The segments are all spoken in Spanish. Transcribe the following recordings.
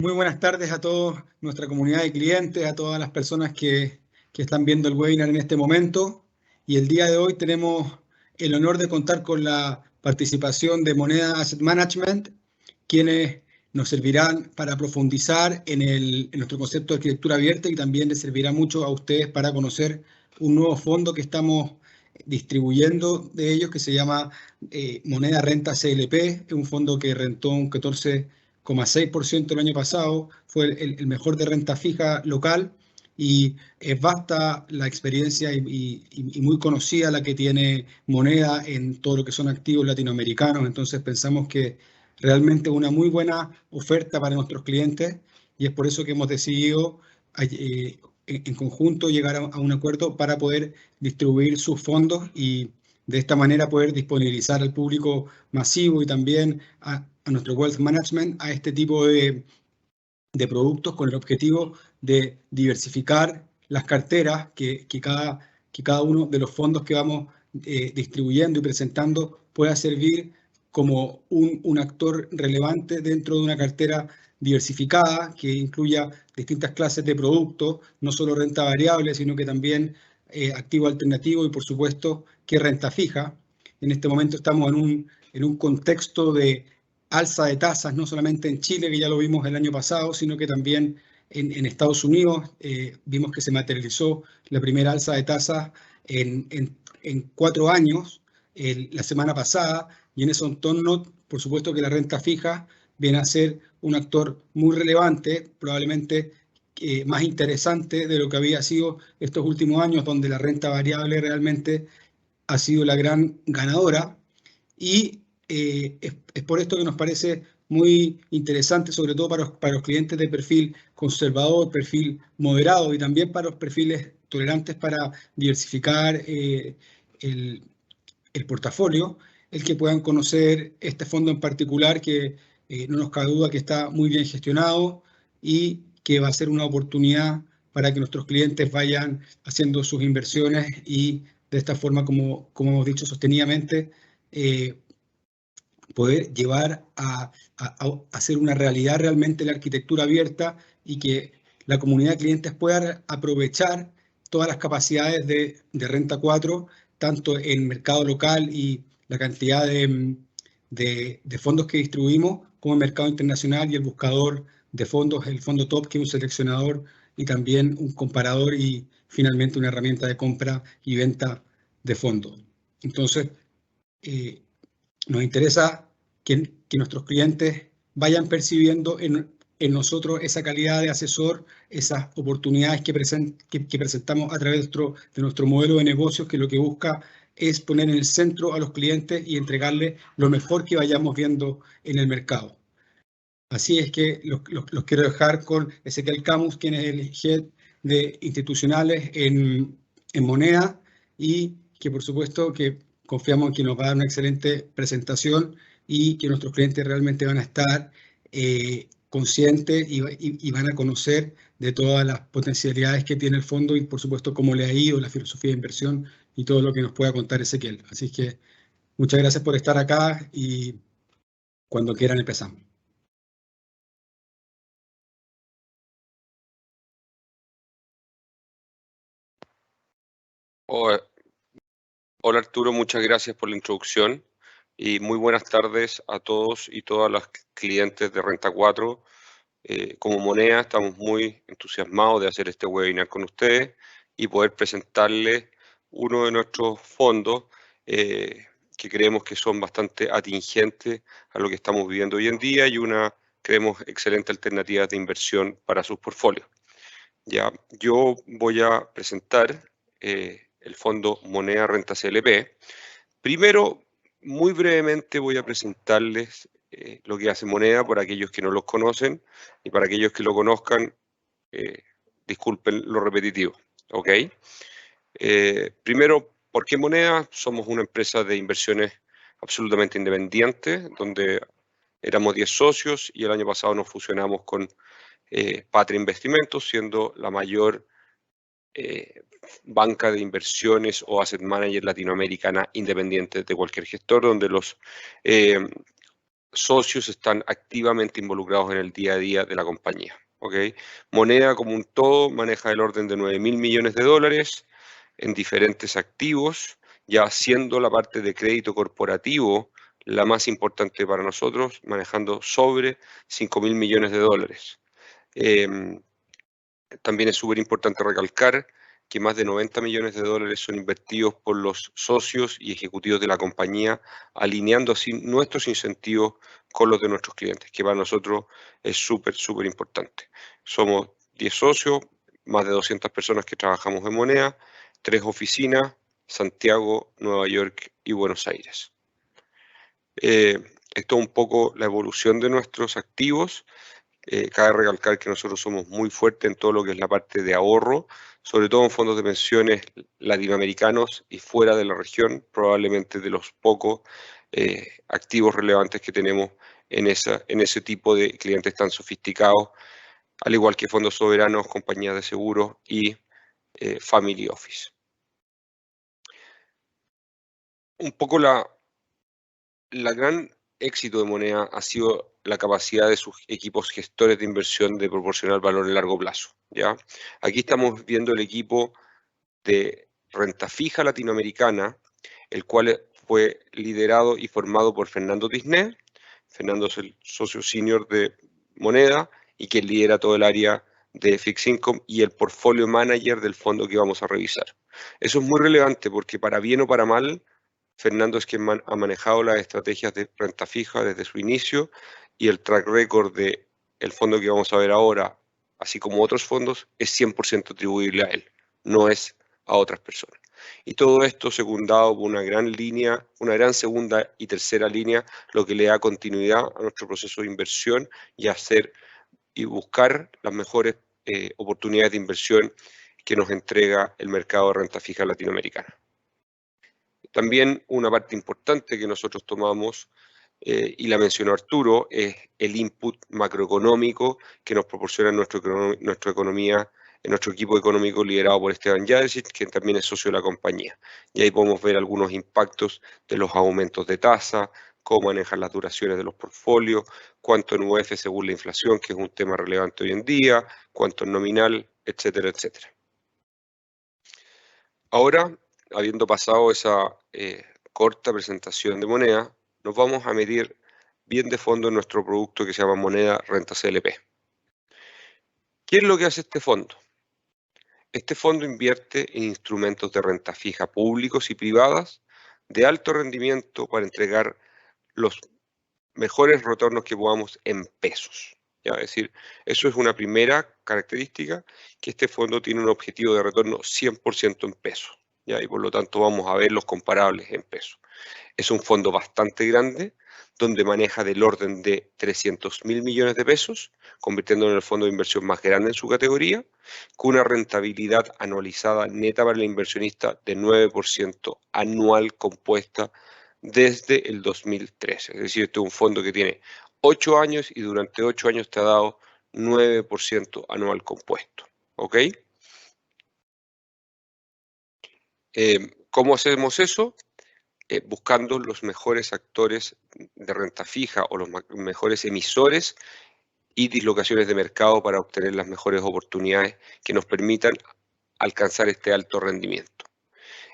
Muy buenas tardes a toda nuestra comunidad de clientes, a todas las personas que están viendo el webinar en este momento. Y el día de hoy tenemos el honor de contar con la participación de Moneda Asset Management, quienes nos servirán para profundizar en nuestro concepto de arquitectura abierta y también les servirá mucho a ustedes para conocer un nuevo fondo que estamos distribuyendo de ellos que se llama Moneda Renta CLP, es un fondo que rentó un 14,6% el año pasado, fue el mejor de renta fija local y es vasta la experiencia y muy conocida la que tiene Moneda en todo lo que son activos latinoamericanos, entonces pensamos que realmente una muy buena oferta para nuestros clientes y es por eso que hemos decidido en conjunto llegar a un acuerdo para poder distribuir sus fondos y de esta manera poder disponibilizar al público masivo y también a nuestro wealth management a este tipo de productos con el objetivo de diversificar las carteras que cada uno de los fondos que vamos distribuyendo y presentando pueda servir como un actor relevante dentro de una cartera diversificada que incluya distintas clases de productos, no solo renta variable, sino que también activo alternativo y por supuesto que renta fija. En este momento estamos en un contexto de alza de tasas, no solamente en Chile, que ya lo vimos el año pasado, sino que también en Estados Unidos. Vimos que se materializó la primera alza de tasas en 4 años la semana pasada, y en ese entorno, por supuesto que la renta fija viene a ser un actor muy relevante, probablemente más interesante de lo que había sido estos últimos años, donde la renta variable realmente ha sido la gran ganadora. Y es por esto que nos parece muy interesante, sobre todo para los clientes de perfil conservador, perfil moderado y también para los perfiles tolerantes para diversificar el, el portafolio, el que puedan conocer este fondo en particular que no nos cabe duda que está muy bien gestionado y que va a ser una oportunidad para que nuestros clientes vayan haciendo sus inversiones y de esta forma, como hemos dicho, sostenidamente, eh, poder llevar a hacer una realidad realmente la arquitectura abierta y que la comunidad de clientes pueda aprovechar todas las capacidades de Renta 4, tanto en el mercado local y la cantidad de fondos que distribuimos, como el mercado internacional y el buscador de fondos, el fondo top, que es un seleccionador y también un comparador y finalmente una herramienta de compra y venta de fondos. Entonces, eh, nos interesa que nuestros clientes vayan percibiendo en nosotros esa calidad de asesor, esas oportunidades que presentamos a través de nuestro modelo de negocios, que lo que busca es poner en el centro a los clientes y entregarles lo mejor que vayamos viendo en el mercado. Así es que los quiero dejar con Ezequiel Camus, quien es el head de institucionales en Moneda y que por supuesto que confiamos en que nos va a dar una excelente presentación y que nuestros clientes realmente van a estar conscientes y van a conocer de todas las potencialidades que tiene el fondo y por supuesto cómo le ha ido la filosofía de inversión y todo lo que nos pueda contar Ezequiel. Así que muchas gracias por estar acá y cuando quieran empezamos. Hola Arturo, muchas gracias por la introducción y muy buenas tardes a todos y todas las clientes de Renta 4. Como Moneda estamos muy entusiasmados de hacer este webinar con ustedes y poder presentarles uno de nuestros fondos que creemos que son bastante atingentes a lo que estamos viviendo hoy en día y una, creemos, excelente alternativa de inversión para sus portfolios. Ya, yo voy a presentar el fondo Moneda Renta CLP. Primero, muy brevemente voy a presentarles lo que hace Moneda por aquellos que no los conocen y para aquellos que lo conozcan, disculpen lo repetitivo, ¿ok? Primero, ¿por qué Moneda? Somos una empresa de inversiones absolutamente independiente, donde éramos 10 socios y el año pasado nos fusionamos con Patria Investimentos, siendo la mayor banca de inversiones o asset manager latinoamericana independiente de cualquier gestor, donde los socios están activamente involucrados en el día a día de la compañía. ¿Okay? Moneda como un todo maneja el orden de 9.000 millones de dólares en diferentes activos, ya siendo la parte de crédito corporativo la más importante para nosotros, manejando sobre 5.000 millones de dólares. También es súper importante recalcar que más de 90 millones de dólares son invertidos por los socios y ejecutivos de la compañía, alineando así nuestros incentivos con los de nuestros clientes, que para nosotros es súper, súper importante. Somos 10 socios, más de 200 personas que trabajamos en moneda, 3 oficinas, Santiago, Nueva York y Buenos Aires. Esto es un poco la evolución de nuestros activos. Cabe recalcar que nosotros somos muy fuertes en todo lo que es la parte de ahorro, sobre todo en fondos de pensiones latinoamericanos y fuera de la región, probablemente de los pocos activos relevantes que tenemos en ese tipo de clientes tan sofisticados, al igual que fondos soberanos, compañías de seguros y family office. Un poco la gran éxito de Moneda ha sido la capacidad de sus equipos gestores de inversión de proporcionar valor en largo plazo, ¿ya? Aquí estamos viendo el equipo de renta fija latinoamericana, el cual fue liderado y formado por Fernando Tisné. Fernando es el socio senior de Moneda y que lidera todo el área de Fixed Income y el portfolio manager del fondo que vamos a revisar. Eso es muy relevante porque para bien o para mal, Fernando es quien ha manejado las estrategias de renta fija desde su inicio y el track record del fondo que vamos a ver ahora, así como otros fondos, es 100% atribuible a él, no es a otras personas. Y todo esto secundado por una gran línea, una gran segunda y tercera línea, lo que le da continuidad a nuestro proceso de inversión y hacer y buscar las mejores oportunidades de inversión que nos entrega el mercado de renta fija latinoamericana. También una parte importante que nosotros tomamos, y la mencionó Arturo, es el input macroeconómico que nos proporciona nuestra economía, nuestro equipo económico liderado por Esteban Jadecic, que también es socio de la compañía. Y ahí podemos ver algunos impactos de los aumentos de tasa, cómo manejan las duraciones de los portfolios, cuánto en UF según la inflación, que es un tema relevante hoy en día, cuánto en nominal, etcétera, etcétera. Ahora, habiendo pasado esa corta presentación de moneda, nos vamos a medir bien de fondo en nuestro producto que se llama Moneda Renta CLP. ¿Qué es lo que hace este fondo? Este fondo invierte en instrumentos de renta fija públicos y privadas de alto rendimiento para entregar los mejores retornos que podamos en pesos. ¿Ya? Es decir, eso es una primera característica, que este fondo tiene un objetivo de retorno 100% en pesos. ¿Ya? Y por lo tanto vamos a ver los comparables en pesos. Es un fondo bastante grande, donde maneja del orden de 300.000 millones de pesos, convirtiéndolo en el fondo de inversión más grande en su categoría, con una rentabilidad anualizada neta para el inversionista de 9% anual compuesta desde el 2013. Es decir, este es un fondo que tiene 8 años y durante 8 años te ha dado 9% anual compuesto. ¿Ok? ¿Cómo hacemos eso? Buscando los mejores actores de renta fija o los mejores emisores y dislocaciones de mercado para obtener las mejores oportunidades que nos permitan alcanzar este alto rendimiento.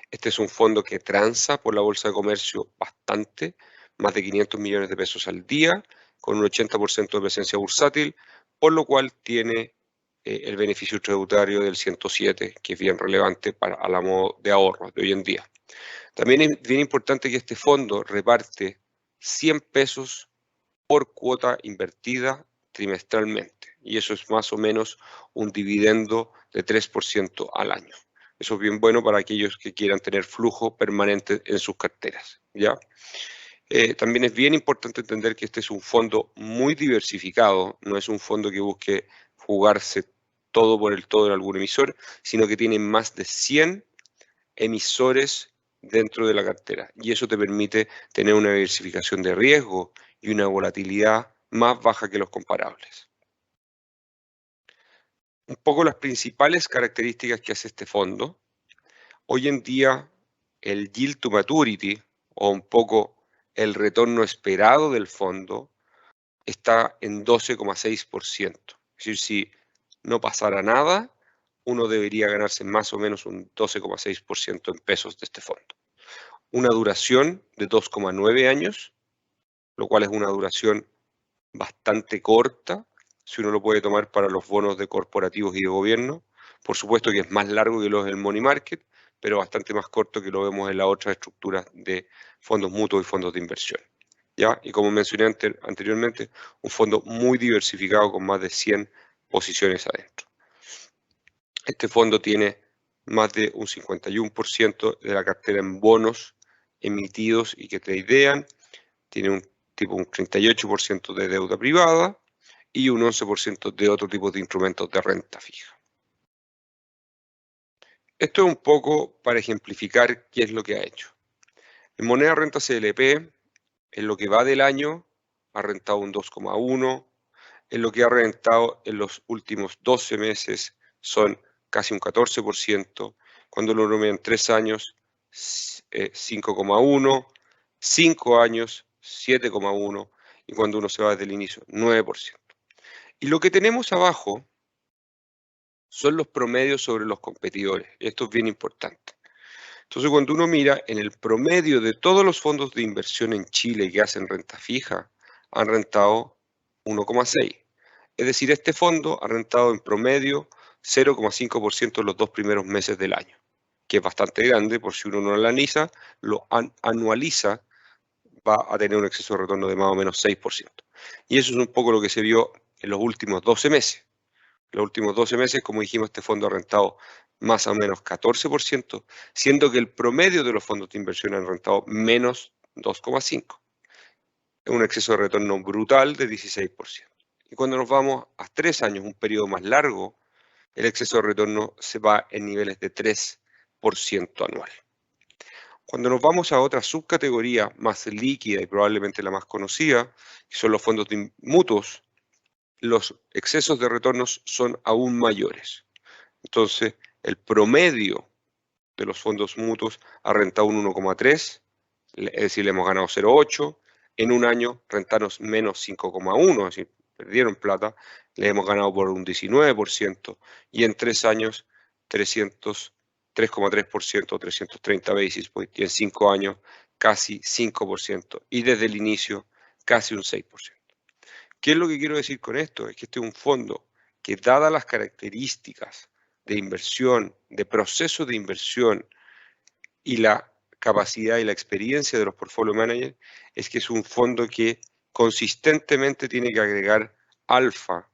Este es un fondo que transa por la Bolsa de Comercio bastante, más de 500 millones de pesos al día, con un 80% de presencia bursátil, por lo cual tiene el beneficio tributario del 107, que es bien relevante para la modo de ahorro de hoy en día. También es bien importante que este fondo reparte 100 pesos por cuota invertida trimestralmente, y eso es más o menos un dividendo de 3% al año. Eso es bien bueno para aquellos que quieran tener flujo permanente en sus carteras, ¿ya? También es bien importante entender que este es un fondo muy diversificado, no es un fondo que busque jugarse todo por el todo en algún emisor, sino que tiene más de 100 emisores dentro de la cartera, y eso te permite tener una diversificación de riesgo y una volatilidad más baja que los comparables. Un poco las principales características que hace este fondo. Hoy en día el yield to maturity, o un poco el retorno esperado del fondo está en 12,6%. Es decir, si no pasara nada, uno debería ganarse más o menos un 12,6% en pesos de este fondo. Una duración de 2,9 años, lo cual es una duración bastante corta, si uno lo puede tomar para los bonos de corporativos y de gobierno. Por supuesto que es más largo que los del money market, pero bastante más corto que lo vemos en las otras estructuras de fondos mutuos y fondos de inversión. ¿Ya? Y como mencioné anteriormente, un fondo muy diversificado con más de 100 posiciones adentro. Este fondo tiene más de un 51% de la cartera en bonos emitidos y que tradean, tiene un 38% de deuda privada y un 11% de otro tipo de instrumentos de renta fija. Esto es un poco para ejemplificar qué es lo que ha hecho. En moneda renta CLP, en lo que va del año, ha rentado un 2,1%, en lo que ha rentado en los últimos 12 meses son casi un 14%, cuando lo mira en 3 años, 5,1%, 5 años, 7,1%, y cuando uno se va desde el inicio, 9%. Y lo que tenemos abajo son los promedios sobre los competidores. Esto es bien importante. Entonces, cuando uno mira en el promedio de todos los fondos de inversión en Chile que hacen renta fija, han rentado 1,6%. Es decir, este fondo ha rentado en promedio 0,5% en los 2 primeros meses del año, que es bastante grande, por si uno no lo analiza, lo anualiza, va a tener un exceso de retorno de más o menos 6%. Y eso es un poco lo que se vio en los últimos 12 meses. Los últimos 12 meses, como dijimos, este fondo ha rentado más o menos 14%, siendo que el promedio de los fondos de inversión han rentado menos 2,5%. Es un exceso de retorno brutal de 16%. Y cuando nos vamos a 3 años, un periodo más largo, el exceso de retorno se va en niveles de 3% anual. Cuando nos vamos a otra subcategoría más líquida y probablemente la más conocida, que son los fondos mutuos, los excesos de retornos son aún mayores. Entonces, el promedio de los fondos mutuos ha rentado un 1,3, es decir, le hemos ganado 0,8. En un año rentaron menos 5,1, es decir, perdieron plata, le hemos ganado por un 19%, y en 3 años 3,3%, 330 basis points, y en 5 años casi 5%, y desde el inicio casi un 6%. ¿Qué es lo que quiero decir con esto? Es que este es un fondo que, dadas las características de inversión, de proceso de inversión y la capacidad y la experiencia de los portfolio managers, es que es un fondo que consistentemente tiene que agregar alfa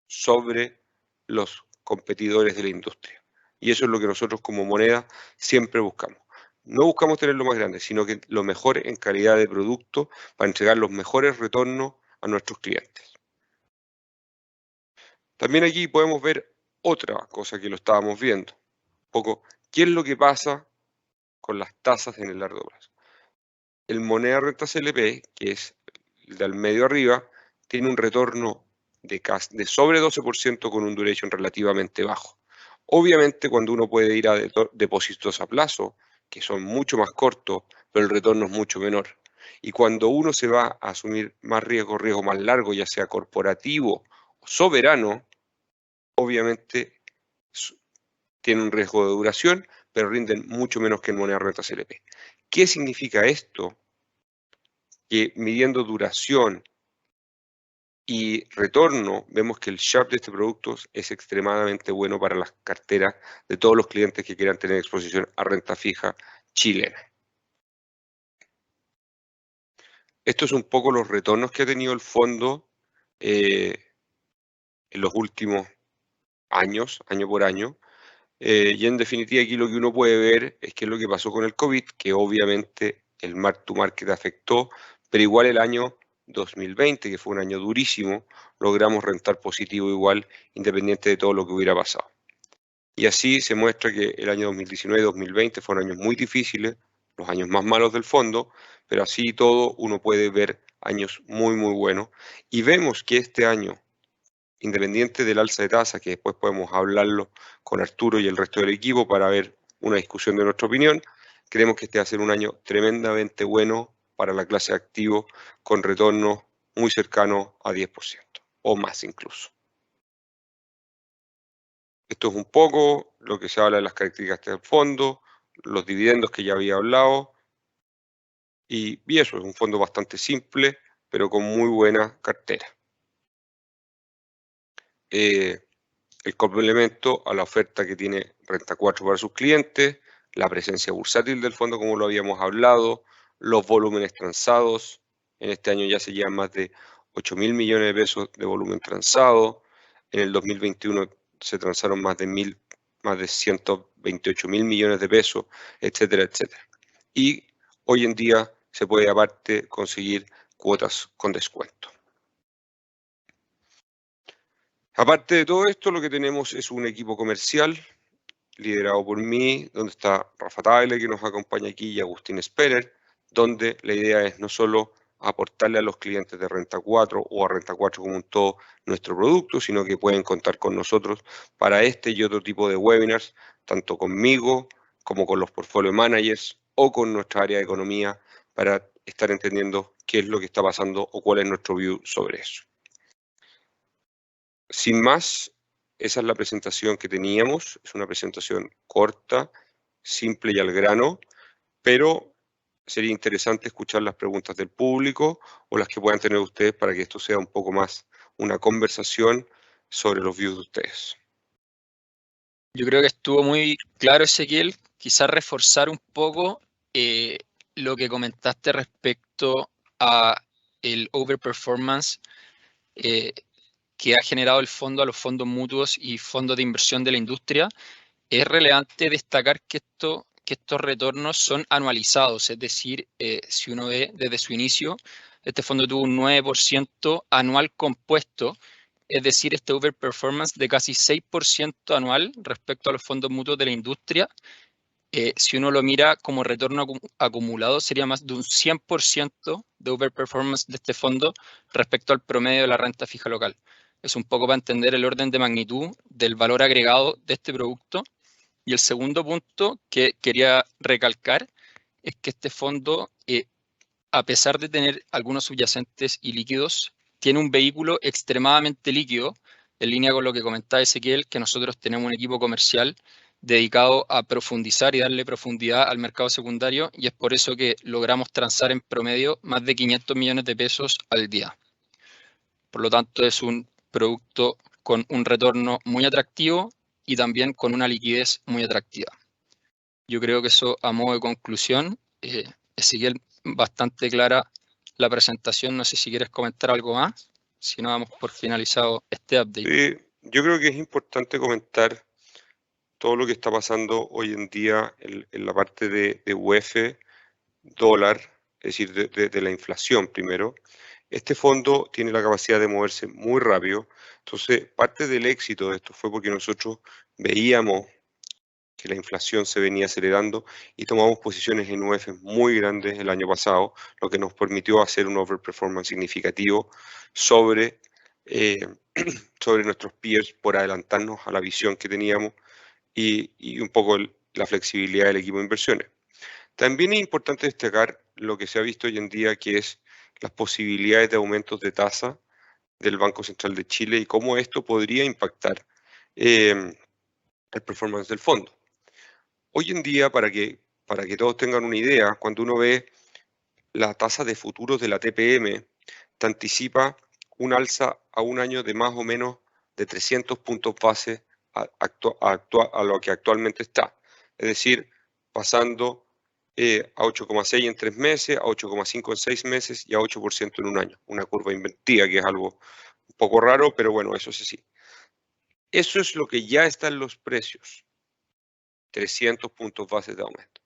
sobre los competidores de la industria. Y eso es lo que nosotros como moneda siempre buscamos. No buscamos tener lo más grande, sino que lo mejor en calidad de producto para entregar los mejores retornos a nuestros clientes. También aquí podemos ver otra cosa que lo estábamos viendo. Un poco, ¿qué es lo que pasa con las tasas en el largo plazo? El moneda renta CLP, que es el del medio arriba, tiene un retorno de sobre 12% con un duration relativamente bajo. Obviamente, cuando uno puede ir a depósitos a plazo, que son mucho más cortos, pero el retorno es mucho menor. Y cuando uno se va a asumir más riesgo más largo, ya sea corporativo o soberano, obviamente tiene un riesgo de duración, pero rinden mucho menos que en moneda renta CLP. ¿Qué significa esto? Que midiendo duración y retorno, vemos que el Sharpe de este producto es extremadamente bueno para las carteras de todos los clientes que quieran tener exposición a renta fija chilena. Esto es un poco los retornos que ha tenido el fondo en los últimos años, año por año. Y en definitiva aquí lo que uno puede ver es qué es lo que pasó con el COVID, que obviamente el mark to market afectó, pero igual el año 2020, que fue un año durísimo, logramos rentar positivo igual, independiente de todo lo que hubiera pasado. Y así se muestra que el año 2019 y 2020 fueron años muy difíciles, los años más malos del fondo, pero así todo uno puede ver años muy, muy buenos. Y vemos que este año, independiente del alza de tasa, que después podemos hablarlo con Arturo y el resto del equipo para ver una discusión de nuestra opinión, creemos que este va a ser un año tremendamente bueno para la clase de activos con retornos muy cercanos a 10% o más incluso. Esto es un poco lo que se habla de las características del fondo, los dividendos que ya había hablado, y eso es un fondo bastante simple, pero con muy buena cartera. El complemento a la oferta que tiene Renta 4 para sus clientes, la presencia bursátil del fondo, como lo habíamos hablado, los volúmenes transados. En este año ya se llevan más de 8.000 millones de pesos de volumen transado. En el 2021 se transaron más de 128.000 millones de pesos, etcétera, etcétera. Y hoy en día se puede aparte conseguir cuotas con descuento. Aparte de todo esto, lo que tenemos es un equipo comercial liderado por mí, donde está Rafa Tagle, que nos acompaña aquí, y Agustín Sperer, donde la idea es no solo aportarle a los clientes de Renta 4 o a Renta 4 como un todo nuestro producto, sino que pueden contar con nosotros para este y otro tipo de webinars, tanto conmigo como con los portfolio managers o con nuestra área de economía, para estar entendiendo qué es lo que está pasando o cuál es nuestro view sobre eso. Sin más, esa es la presentación que teníamos. Es una presentación corta, simple y al grano, pero sería interesante escuchar las preguntas del público o las que puedan tener ustedes para que esto sea un poco más una conversación sobre los views de ustedes. Yo creo que estuvo muy claro, Ezequiel. Quizás reforzar un poco lo que comentaste respecto a el overperformance que ha generado el fondo a los fondos mutuos y fondos de inversión de la industria. Es relevante destacar que estos retornos son anualizados, es decir, si uno ve desde su inicio, este fondo tuvo un 9% anual compuesto, es decir, este overperformance de casi 6% anual respecto a los fondos mutuos de la industria. Si uno lo mira como retorno acumulado, sería más de un 100% de overperformance de este fondo respecto al promedio de la renta fija local. Es un poco para entender el orden de magnitud del valor agregado de este producto. Y el segundo punto que quería recalcar es que este fondo, a pesar de tener algunos subyacentes y líquidos, tiene un vehículo extremadamente líquido, en línea con lo que comentaba Ezequiel, que nosotros tenemos un equipo comercial dedicado a profundizar y darle profundidad al mercado secundario, y es por eso que logramos transar en promedio más de 500 millones de pesos al día. Por lo tanto, es un producto con un retorno muy atractivo y también con una liquidez muy atractiva. Yo creo que eso, a modo de conclusión, Ezequiel, bastante clara la presentación. No sé si quieres comentar algo más, si no damos por finalizado este update. Sí, yo creo que es importante comentar todo lo que está pasando hoy en día en la parte de UF, dólar, es decir, de la inflación primero. Este fondo tiene la capacidad de moverse muy rápido. Entonces, parte del éxito de esto fue porque nosotros veíamos que la inflación se venía acelerando y tomamos posiciones en UF muy grandes el año pasado, lo que nos permitió hacer un overperformance significativo sobre, sobre nuestros peers por adelantarnos a la visión que teníamos y un poco la flexibilidad del equipo de inversiones. También es importante destacar lo que se ha visto hoy en día, que es las posibilidades de aumentos de tasa del Banco Central de Chile y cómo esto podría impactar el performance del fondo. Hoy en día, para que todos tengan una idea, cuando uno ve la tasa de futuros de la TPM, te anticipa un alza a un año de más o menos de 300 puntos base a lo que actualmente está. Es decir, pasando a 8,6 en 3 meses, a 8,5 en 6 meses y a 8% en un año. Una curva invertida, que es algo un poco raro, pero bueno, eso es así. Eso es lo que ya está en los precios. 300 puntos base de aumento.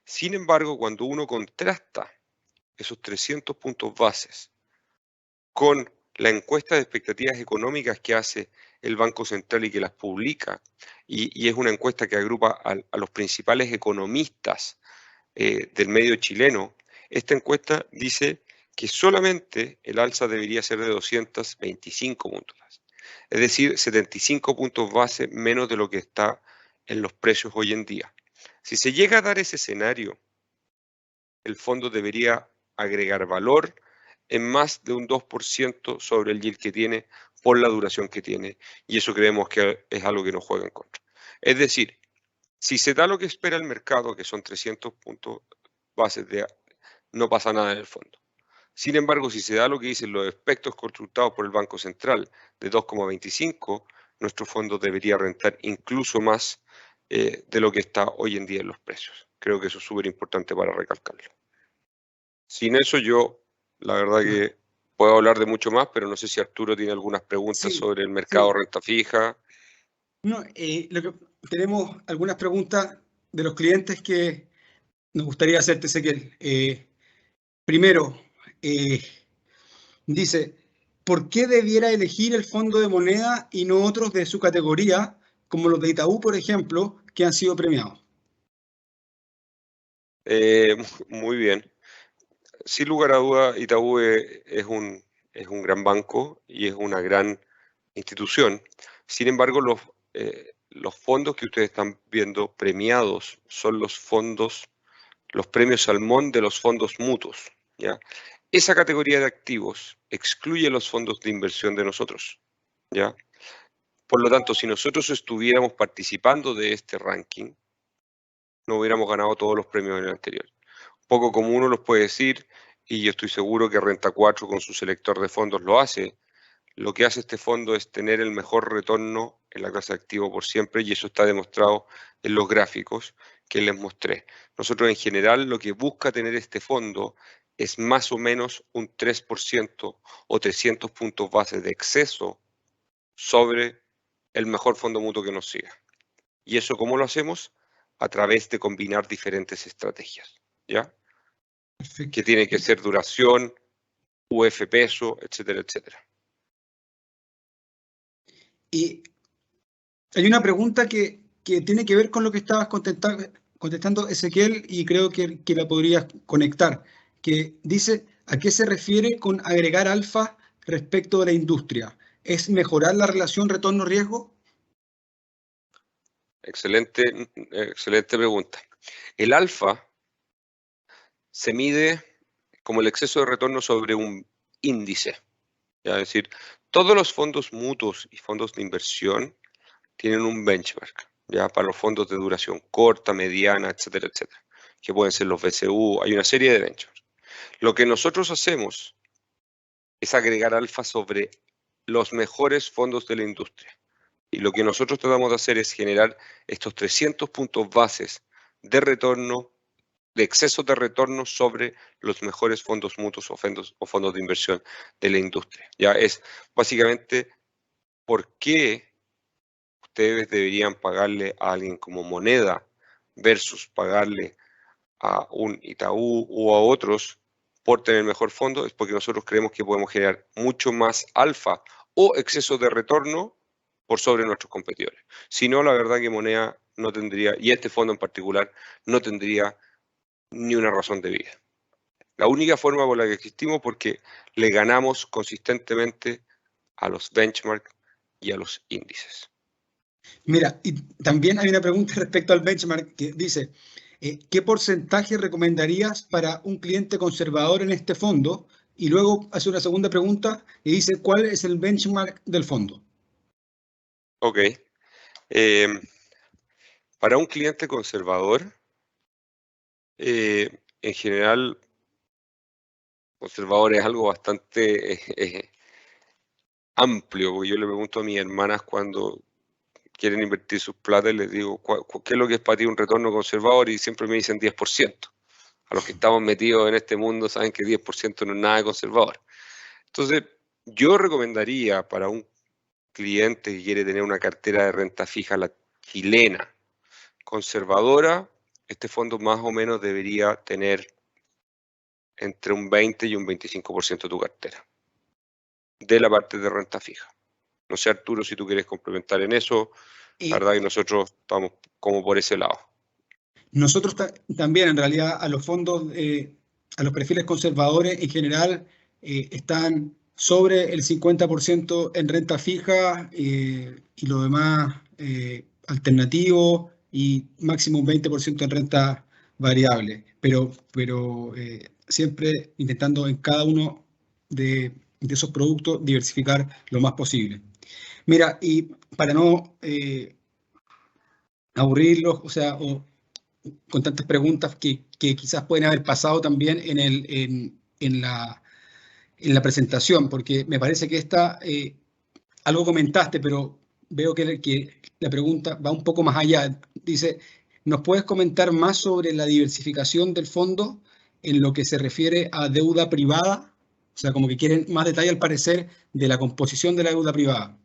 Sin embargo, cuando uno contrasta esos 300 puntos bases con la encuesta de expectativas económicas que hace el Banco Central y que las publica, y es una encuesta que agrupa a los principales economistas del medio chileno, esta encuesta dice que solamente el alza debería ser de 225 puntos base, es decir, 75 puntos base menos de lo que está en los precios hoy en día. Si se llega a dar ese escenario, el fondo debería agregar valor en más de un 2% sobre el yield que tiene por la duración que tiene, y eso creemos que es algo que nos juega en contra. Es decir, si se da lo que espera el mercado, que son 300 puntos bases, no pasa nada en el fondo. Sin embargo, si se da lo que dicen los expertos consultados por el Banco Central de 2,25, nuestro fondo debería rentar incluso más de lo que está hoy en día en los precios. Creo que eso es súper importante para recalcarlo. Sin eso yo, la verdad que puedo hablar de mucho más, pero no sé si Arturo tiene algunas preguntas sobre el mercado renta fija. No, tenemos algunas preguntas de los clientes que nos gustaría hacerte, Ezequiel. Primero, dice, ¿por qué debiera elegir el fondo de moneda y no otros de su categoría, como los de Itaú, por ejemplo, que han sido premiados? Muy bien. Sin lugar a duda, Itaú es un gran banco y es una gran institución. Sin embargo, los fondos que ustedes están viendo premiados son los premios Salmón de los fondos mutuos, ¿ya? Esa categoría de activos excluye los fondos de inversión de nosotros, ¿ya? Por lo tanto, si nosotros estuviéramos participando de este ranking, no hubiéramos ganado todos los premios en el anterior. Poco como uno los puede decir, y yo estoy seguro que Renta 4 con su selector de fondos lo hace. Lo que hace este fondo es tener el mejor retorno en la clase de activo por siempre, y eso está demostrado en los gráficos que les mostré. Nosotros en general lo que busca tener este fondo es más o menos un 3% o 300 puntos base de exceso sobre el mejor fondo mutuo que nos siga. ¿Y eso cómo lo hacemos? A través de combinar diferentes estrategias, ¿ya? Perfecto. Que tiene que ser duración, UF peso, etcétera, etcétera. Y hay una pregunta que tiene que ver con lo que estabas contestando, Ezequiel, y creo que la podrías conectar, que dice, ¿a qué se refiere con agregar alfa respecto de la industria? ¿Es mejorar la relación retorno-riesgo? Excelente pregunta. El alfa se mide como el exceso de retorno sobre un índice. ¿Ya? Es decir, todos los fondos mutuos y fondos de inversión tienen un benchmark, ¿ya? Para los fondos de duración corta, mediana, etcétera, etcétera, que pueden ser los BCU, hay una serie de benchmarks. Lo que nosotros hacemos es agregar alfa sobre los mejores fondos de la industria. Y lo que nosotros tratamos de hacer es generar estos 300 puntos bases de retorno, de exceso de retorno sobre los mejores fondos mutuos o fondos de inversión de la industria. Ya es básicamente por qué ustedes deberían pagarle a alguien como Moneda versus pagarle a un Itaú o a otros por tener mejor fondo, es porque nosotros creemos que podemos generar mucho más alfa o exceso de retorno por sobre nuestros competidores. Si no, la verdad que Moneda no tendría, y este fondo en particular, no tendría ni una razón de vida. La única forma por la que existimos porque le ganamos consistentemente a los benchmarks y a los índices. Mira, y también hay una pregunta respecto al benchmark que dice, ¿qué porcentaje recomendarías para un cliente conservador en este fondo? Y luego hace una segunda pregunta y dice, ¿cuál es el benchmark del fondo? Ok. Para un cliente conservador, en general, conservador es algo bastante amplio, porque yo le pregunto a mis hermanas cuando quieren invertir sus plata y les digo, ¿qué es lo que es para ti un retorno conservador? Y siempre me dicen 10%. A los que estamos metidos en este mundo saben que 10% no es nada de conservador. Entonces, yo recomendaría para un cliente que quiere tener una cartera de renta fija, la chilena, conservadora, este fondo más o menos debería tener entre un 20 y un 25% de tu cartera, de la parte de renta fija. No sé, Arturo, si tú quieres complementar en eso, la verdad que nosotros estamos como por ese lado. Nosotros también, en realidad, a los fondos, a los perfiles conservadores en general, están sobre el 50% en renta fija y lo demás alternativo y máximo un 20% en renta variable, pero siempre intentando en cada uno de esos productos diversificar lo más posible. Mira, y para no aburrirlos, o sea, con tantas preguntas que quizás pueden haber pasado también en la presentación, porque me parece que algo comentaste, pero veo que la pregunta va un poco más allá. Dice, ¿nos puedes comentar más sobre la diversificación del fondo en lo que se refiere a deuda privada? O sea, como que quieren más detalle al parecer de la composición de la deuda privada.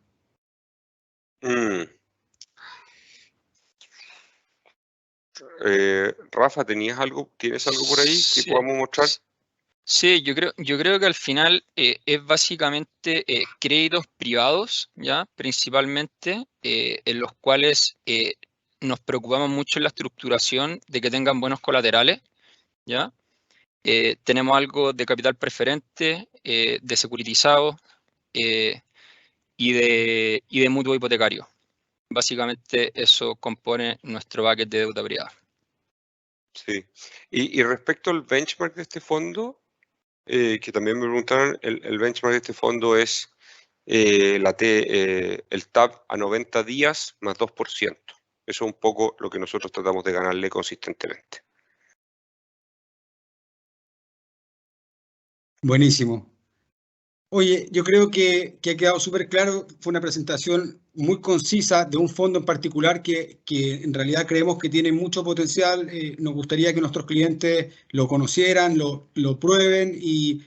Rafa, ¿tienes algo por ahí que podamos mostrar? Sí, yo creo que al final es básicamente créditos privados, ¿ya? Principalmente, en los cuales nos preocupamos mucho en la estructuración de que tengan buenos colaterales, ¿ya? Tenemos algo de capital preferente, de securitizado y de mutuo hipotecario. Básicamente eso compone nuestro bucket de deuda privada. Sí. Y respecto al benchmark de este fondo, que también me preguntaron, el benchmark de este fondo es el TAB a 90 días más 2%. Eso es un poco lo que nosotros tratamos de ganarle consistentemente. Buenísimo. Oye, yo creo que ha quedado súper claro. Fue una presentación muy concisa de un fondo en particular que en realidad creemos que tiene mucho potencial. Nos gustaría que nuestros clientes lo conocieran, lo prueben y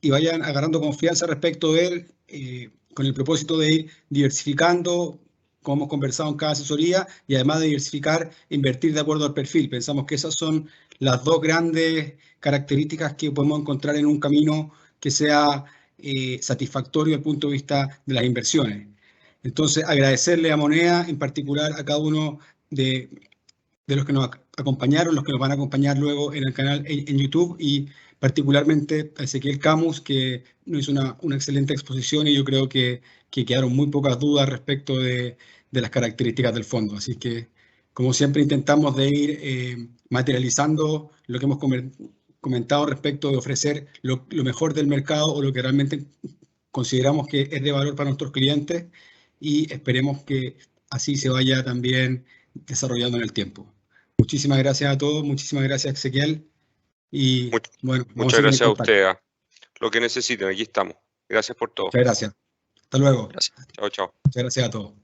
vayan agarrando confianza respecto de él, con el propósito de ir diversificando, como hemos conversado en cada asesoría, y además de diversificar, invertir de acuerdo al perfil. Pensamos que esas son las dos grandes características que podemos encontrar en un camino que sea satisfactorio desde el punto de vista de las inversiones. Entonces, agradecerle a Moneda, en particular a cada uno de los que nos acompañaron, los que nos van a acompañar luego en el canal en YouTube, y particularmente a Ezequiel Camus, que nos hizo una excelente exposición, y yo creo que quedaron muy pocas dudas respecto de las características del fondo. Así que, como siempre, intentamos de ir materializando lo que hemos comentado respecto de ofrecer lo mejor del mercado o lo que realmente consideramos que es de valor para nuestros clientes, y esperemos que así se vaya también desarrollando en el tiempo. Muchísimas gracias a todos, muchísimas gracias, Ezequiel, y bueno, vamos a Muchas seguir en gracias a contacto. usted. Lo que necesiten, aquí estamos. Gracias por todo. Muchas gracias. Hasta luego. Gracias. Chao, chao. Muchas gracias a todos.